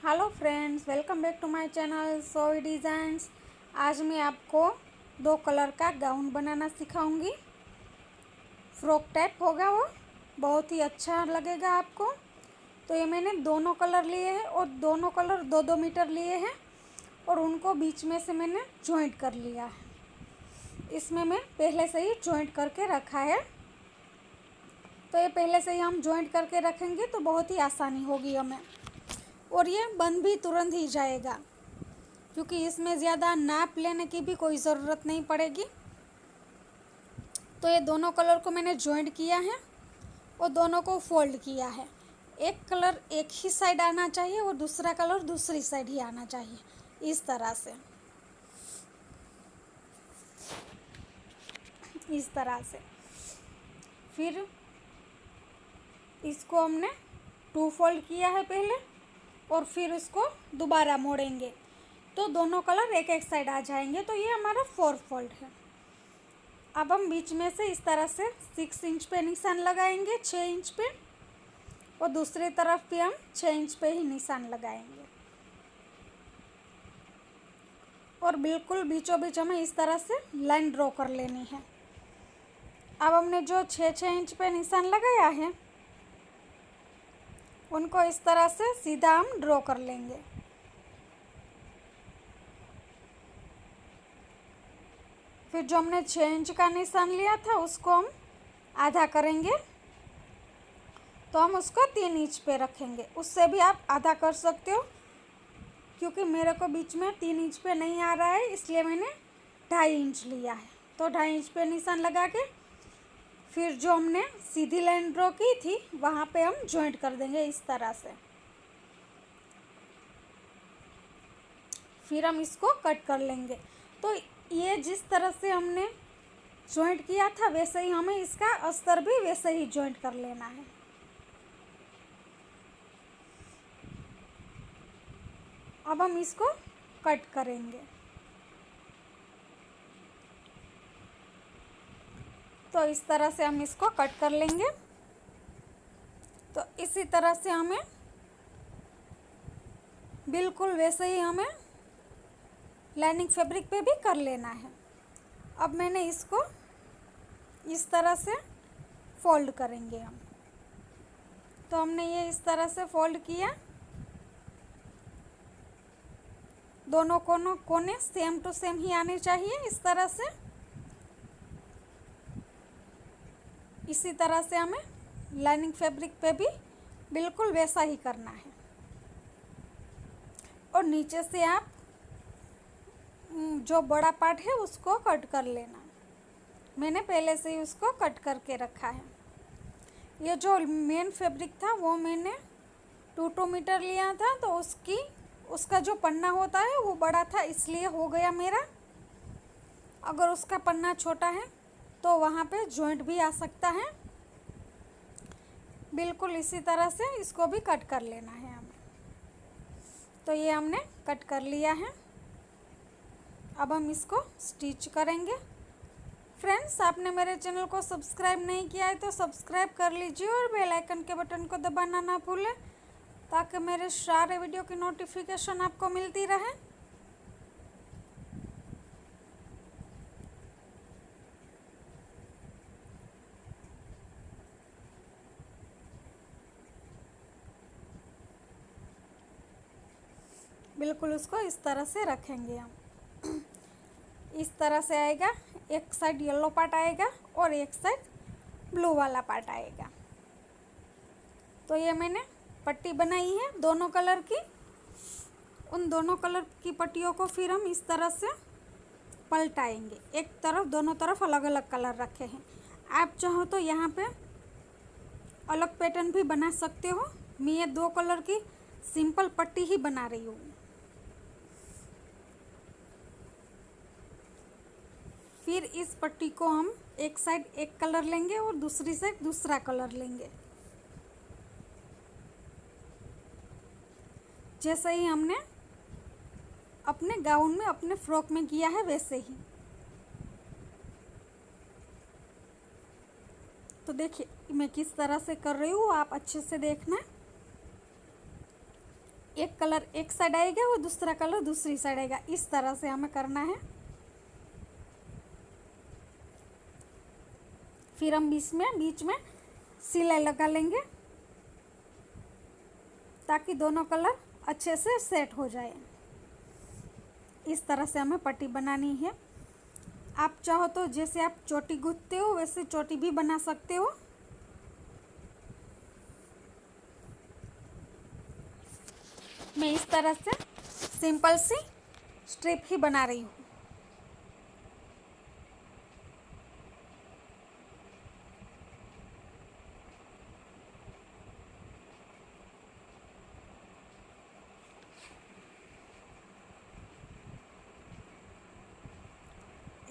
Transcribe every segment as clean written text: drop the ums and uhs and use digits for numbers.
Hello friends, welcome back to my channel Soi designs. आज मैं आपको दो कलर का गाउन बनाना सिखाऊंगी। फ्रॉक टाइप होगा, वो बहुत ही अच्छा लगेगा आपको। तो ये मैंने दोनों कलर लिए हैं और दोनों कलर 2-2 मीटर लिए हैं और उनको बीच में से मैंने जॉइंट कर लिया है। इसमें मैं पहले से ही जॉइंट करके रखा है, तो ये पहले से ही हम जॉइंट करके रखेंगे तो बहुत ही आसानी होगी हमें, और ये बन भी तुरंत ही जाएगा क्योंकि इसमें ज़्यादा नाप लेने की भी कोई ज़रूरत नहीं पड़ेगी। तो ये दोनों कलर को मैंने जॉइंट किया है और दोनों को फोल्ड किया है। एक कलर एक ही साइड आना चाहिए और दूसरा कलर दूसरी साइड ही आना चाहिए, इस तरह से। फिर इसको हमने 2 फोल्ड किया है पहले और फिर उसको दोबारा मोड़ेंगे तो दोनों कलर एक एक साइड आ जाएंगे। तो ये हमारा 4 फोल्ड है। अब हम बीच में से इस तरह से 6 इंच पे निशान लगाएंगे, 6 इंच पे, और दूसरी तरफ भी हम 6 इंच पे ही निशान लगाएंगे और बिल्कुल बीचों बीच हमें इस तरह से लाइन ड्रॉ कर लेनी है। अब हमने जो 6-6 इंच पे निशान लगाया है उनको इस तरह से सीधा हम ड्रॉ कर लेंगे। फिर जो हमने 6 इंच का निशान लिया था उसको हम आधा करेंगे, तो हम उसको 3 इंच पे रखेंगे। उससे भी आप आधा कर सकते हो, क्योंकि मेरे को बीच में 3 इंच पे नहीं आ रहा है इसलिए मैंने 2.5 इंच लिया है। तो 2.5 इंच पे निशान लगा के फिर जो हमने सीधी लाइन ड्रॉ की थी वहाँ पे हम जॉइंट कर देंगे इस तरह से। फिर हम इसको कट कर लेंगे। तो ये जिस तरह से हमने जॉइंट किया था वैसे ही हमें इसका अस्तर भी वैसे ही जॉइंट कर लेना है। अब हम इसको कट करेंगे। तो इस तरह से हम इसको कट कर लेंगे। तो इसी तरह से हमें बिल्कुल वैसे ही हमें लाइनिंग फैब्रिक पे भी कर लेना है। अब मैंने इसको इस तरह से फोल्ड करेंगे हम। तो हमने ये इस तरह से फोल्ड किया, दोनों कोने सेम टू सेम ही आने चाहिए इस तरह से। इसी तरह से हमें लाइनिंग फैब्रिक पे भी बिल्कुल वैसा ही करना है। और नीचे से आप जो बड़ा पार्ट है उसको कट कर लेना। मैंने पहले से ही उसको कट करके रखा है। ये जो मेन फैब्रिक था वो मैंने 2 मीटर लिया था, तो उसका जो पन्ना होता है वो बड़ा था इसलिए हो गया मेरा। अगर उसका पन्ना छोटा है तो वहाँ पे जॉइंट भी आ सकता है। बिल्कुल इसी तरह से इसको भी कट कर लेना है हमें। तो ये हमने कट कर लिया है। अब हम इसको स्टिच करेंगे। फ्रेंड्स, आपने मेरे चैनल को सब्सक्राइब नहीं किया है तो सब्सक्राइब कर लीजिए और बेल आइकन के बटन को दबाना ना भूलें, ताकि मेरे सारे वीडियो की नोटिफिकेशन आपको मिलती रहे। बिल्कुल उसको इस तरह से रखेंगे हम। इस तरह से आएगा, एक साइड येलो पार्ट आएगा और एक साइड ब्लू वाला पार्ट आएगा। तो ये मैंने पट्टी बनाई है दोनों कलर की। उन दोनों कलर की पट्टियों को फिर हम इस तरह से पलटाएंगे। एक तरफ, दोनों तरफ अलग अलग कलर रखे हैं। आप चाहो तो यहाँ पे अलग पैटर्न भी बना सकते हो। मैं ये 2 कलर की सिंपल पट्टी ही बना रही हूँ। फिर इस पट्टी को हम एक साइड एक कलर लेंगे और दूसरी साइड दूसरा कलर लेंगे, जैसे ही हमने अपने गाउन में, अपने फ्रॉक में किया है वैसे ही। तो देखिए मैं किस तरह से कर रही हूँ, आप अच्छे से देखना। एक कलर एक साइड आएगा और दूसरा कलर दूसरी साइड आएगा, इस तरह से हमें करना है। फिर हम बीच में सिलाई लगा लेंगे ताकि दोनों कलर अच्छे से सेट हो जाए। इस तरह से हमें पट्टी बनानी है। आप चाहो तो जैसे आप चोटी गूंथते हो वैसे चोटी भी बना सकते हो। मैं इस तरह से सिंपल सी स्ट्रिप ही बना रही हूँ।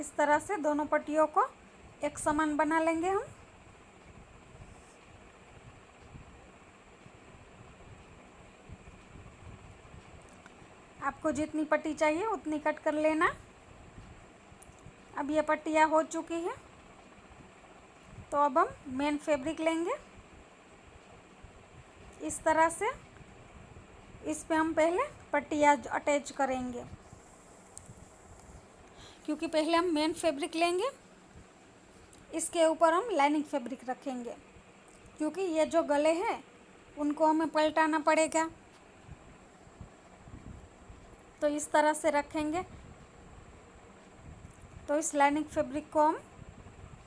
इस तरह से दोनों पट्टियों को एक समान बना लेंगे हम। आपको जितनी पट्टी चाहिए उतनी कट कर लेना। अब ये पट्टियाँ हो चुकी है, तो अब हम मेन फैब्रिक लेंगे। इस तरह से इस पे हम पहले पट्टियाँ अटैच करेंगे, क्योंकि पहले हम मेन फैब्रिक लेंगे, इसके ऊपर हम लाइनिंग फैब्रिक रखेंगे, क्योंकि ये जो गले हैं उनको हमें पलटाना पड़ेगा। तो इस तरह से रखेंगे। तो इस लाइनिंग फैब्रिक को हम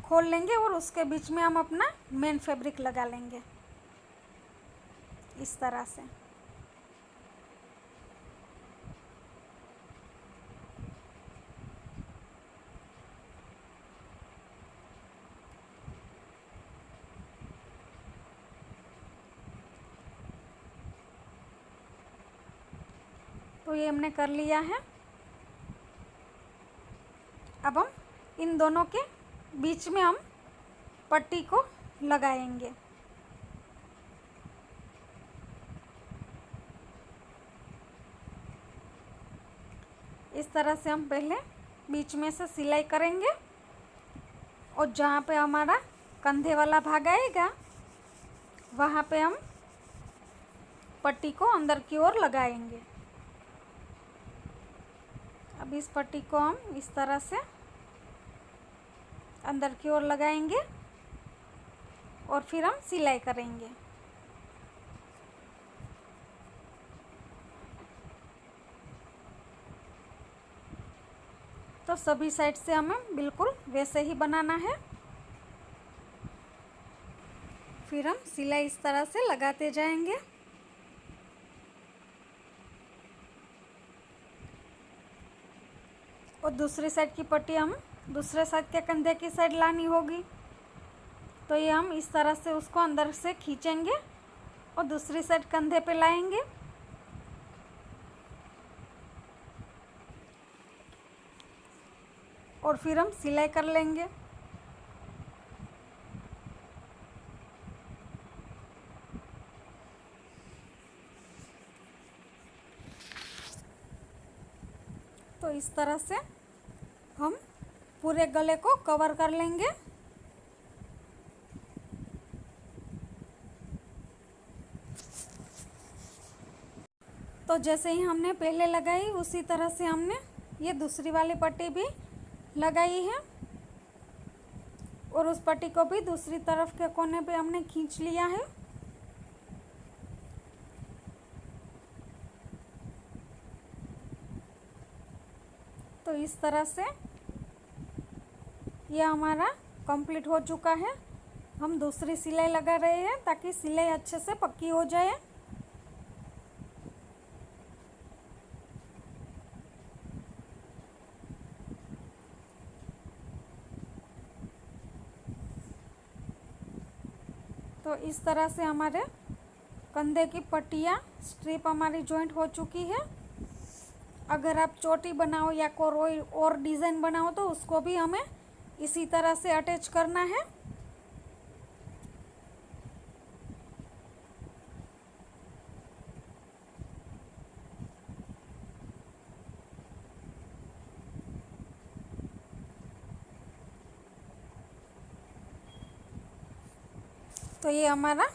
खोल लेंगे और उसके बीच में हम अपना मेन फैब्रिक लगा लेंगे इस तरह से। तो ये हमने कर लिया है। अब हम इन दोनों के बीच में हम पट्टी को लगाएंगे। इस तरह से हम पहले बीच में से सिलाई करेंगे और जहाँ पे हमारा कंधे वाला भाग आएगा वहाँ पे हम पट्टी को अंदर की ओर लगाएंगे। अब इस पट्टी को हम इस तरह से अंदर की ओर लगाएंगे और फिर हम सिलाई करेंगे। तो सभी साइड से हमें बिल्कुल वैसे ही बनाना है। फिर हम सिलाई इस तरह से लगाते जाएंगे। और दूसरी साइड की पट्टी हम दूसरे साइड के कंधे की साइड लानी होगी। तो ये हम इस तरह से उसको अंदर से खींचेंगे और दूसरी साइड कंधे पे लाएंगे। और फिर हम सिलाई कर लेंगे। तो इस तरह से हम पूरे गले को कवर कर लेंगे। तो जैसे ही हमने पहले लगाई उसी तरह से हमने ये दूसरी वाली पट्टी भी लगाई है और उस पट्टी को भी दूसरी तरफ के कोने पे हमने खींच लिया है। तो इस तरह से यह हमारा कंप्लीट हो चुका है। हम दूसरी सिलाई लगा रहे हैं ताकि सिलाई अच्छे से पक्की हो जाए। तो इस तरह से हमारे कंधे की पट्टियाँ स्ट्रिप हमारी जॉइंट हो चुकी है। अगर आप चोटी बनाओ या कोई और डिज़ाइन बनाओ तो उसको भी हमें इसी तरह से अटैच करना है। तो ये हमारा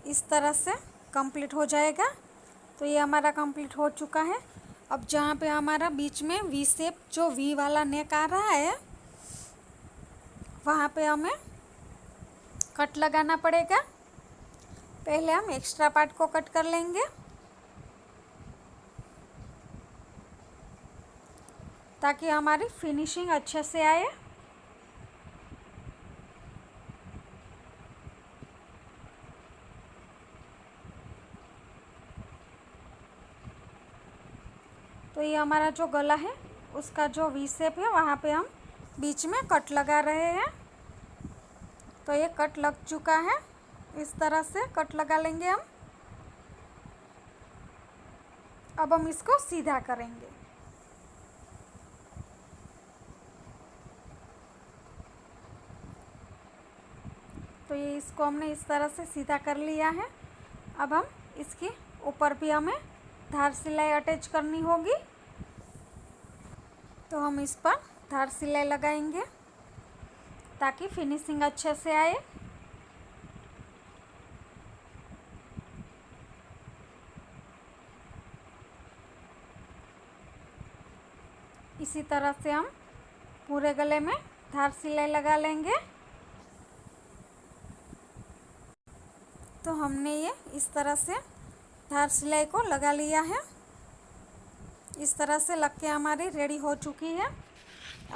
इस तरह से कंप्लीट हो जाएगा। तो ये हमारा कंप्लीट हो चुका है। अब जहाँ पे हमारा बीच में वी शेप जो वी वाला नेक आ रहा है वहाँ पे हमें कट लगाना पड़ेगा। पहले हम एक्स्ट्रा पार्ट को कट कर लेंगे ताकि हमारी फिनिशिंग अच्छे से आए। तो ये हमारा जो गला है उसका जो वी शेप है वहाँ पे हम बीच में कट लगा रहे हैं। तो ये कट लग चुका है, इस तरह से कट लगा लेंगे हम। अब हम इसको सीधा करेंगे। तो ये इसको हमने इस तरह से सीधा कर लिया है। अब हम इसके ऊपर भी हमें धार सिलाई अटैच करनी होगी। तो हम इस पर धार सिलाई लगाएंगे ताकि फिनिशिंग अच्छे से आए। इसी तरह से हम पूरे गले में धार सिलाई लगा लेंगे। तो हमने ये इस तरह से धार सिलाई को लगा लिया है। इस तरह से लग के हमारी रेडी हो चुकी है।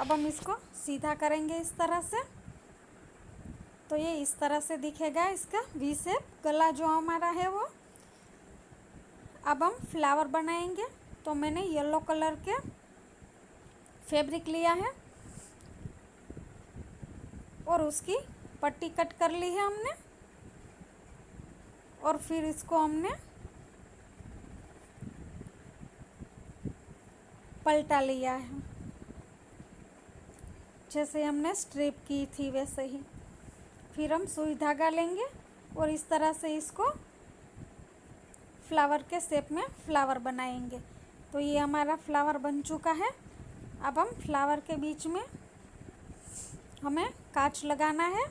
अब हम इसको सीधा करेंगे इस तरह से। तो ये इस तरह से दिखेगा इसका वी शेप गला जो हमारा है वो। अब हम फ्लावर बनाएंगे। तो मैंने येलो कलर के फैब्रिक लिया है और उसकी पट्टी कट कर ली है हमने और फिर इसको हमने पलटा लिया है, जैसे हमने स्ट्रिप की थी वैसे ही। फिर हम सुई धागा लेंगे और इस तरह से इसको फ्लावर के शेप में फ्लावर बनाएंगे। तो ये हमारा फ्लावर बन चुका है। अब हम फ्लावर के बीच में हमें कांच लगाना है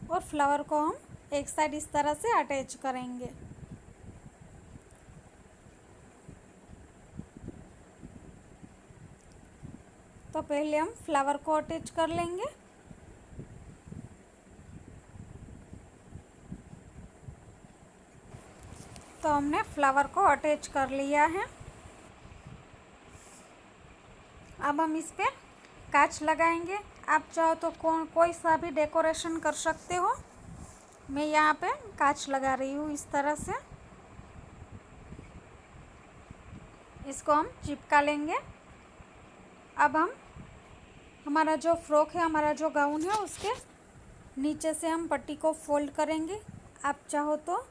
और फ्लावर को हम एक साइड इस तरह से अटैच करेंगे। तो पहले हम फ्लावर को अटैच कर लेंगे। तो हमने फ्लावर को अटैच कर लिया है। अब हम इस पे कांच लगाएंगे। आप चाहो तो कोई सा भी डेकोरेशन कर सकते हो। मैं यहाँ पे कांच लगा रही हूँ इस तरह से। इसको हम चिपका लेंगे। अब हम हमारा जो फ्रॉक है, हमारा जो गाउन है, उसके नीचे से हम पट्टी को फोल्ड करेंगे। आप चाहो तो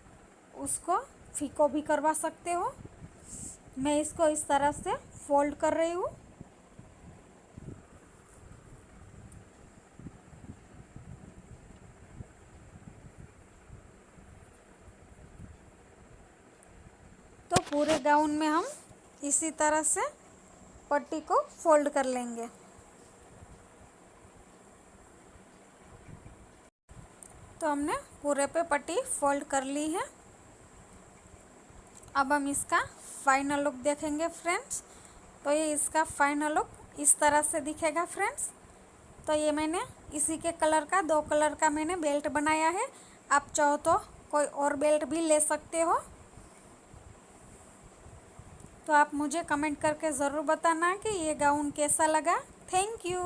उसको फीको भी करवा सकते हो। मैं इसको इस तरह से फोल्ड कर रही हूँ। तो पूरे गाउन में हम इसी तरह से पट्टी को फोल्ड कर लेंगे। तो हमने पूरे पे पट्टी फोल्ड कर ली है। अब हम इसका फाइनल लुक देखेंगे फ्रेंड्स। तो ये इसका फाइनल लुक इस तरह से दिखेगा फ्रेंड्स। तो ये मैंने इसी के कलर का 2 कलर का मैंने बेल्ट बनाया है। आप चाहो तो कोई और बेल्ट भी ले सकते हो। तो आप मुझे कमेंट करके ज़रूर बताना कि ये गाउन कैसा लगा। Thank you.